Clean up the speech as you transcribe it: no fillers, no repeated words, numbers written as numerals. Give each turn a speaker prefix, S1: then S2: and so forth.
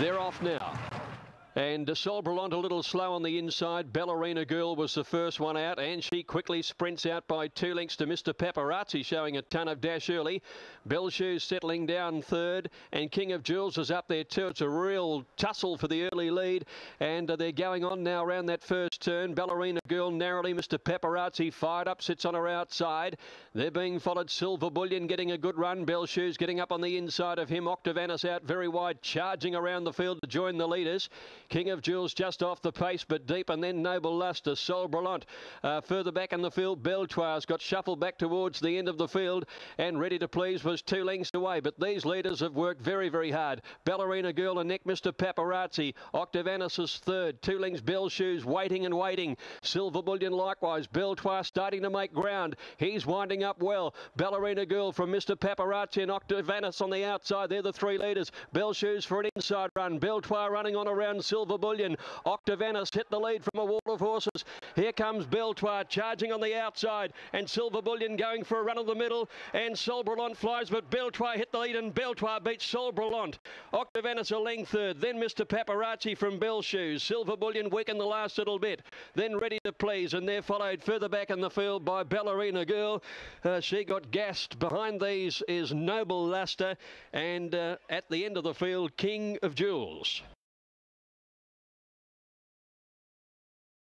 S1: They're off now. And Solbrellant a little slow on the inside. Ballerina Girl was the first one out, and she quickly sprints out by 2 lengths to Mr. Paparazzi, showing a ton of dash early. Bell Shoes settling down third, and King of Jewels is up there too. It's a real tussle for the early lead, and they're going on now around that first turn. Ballerina Girl narrowly. Mr. Paparazzi fired up, sits on her outside. They're being followed. Silver Bullion getting a good run. Bell Shoes getting up on the inside of him. Octavanus out very wide, charging around the field to join the leaders. King of Jewels just off the pace but deep, and then Noble Luster. Solbrellant further back in the field. Beltoire's got shuffled back towards the end of the field, and Ready to Please was 2 lengths away, but these leaders have worked very, very hard. Ballerina Girl and neck Mr. Paparazzi. Octavanus is third. 2 lengths Bell Shoes waiting and waiting. Silver Bullion likewise. Beltoire starting to make ground. He's winding up well. Ballerina Girl from Mr. Paparazzi and Octavanus on the outside. They're the 3 leaders. Bell Shoes for an inside run. Beltoire running on around Silver Bullion. Octavanus hit the lead from a wall of horses. Here comes Beltoire charging on the outside, and Silver Bullion going for a run of the middle, and Solbrellant flies, but Beltoire hit the lead, and Beltoire beats Solbrellant. Octavanus a length third, then Mr. Paparazzi from Bell Shoes. Silver Bullion weakened the last little bit, then Ready to Please, and they're followed further back in the field by Ballerina Girl. She got gassed. Behind these is Noble Luster, and at the end of the field, King of Jewels.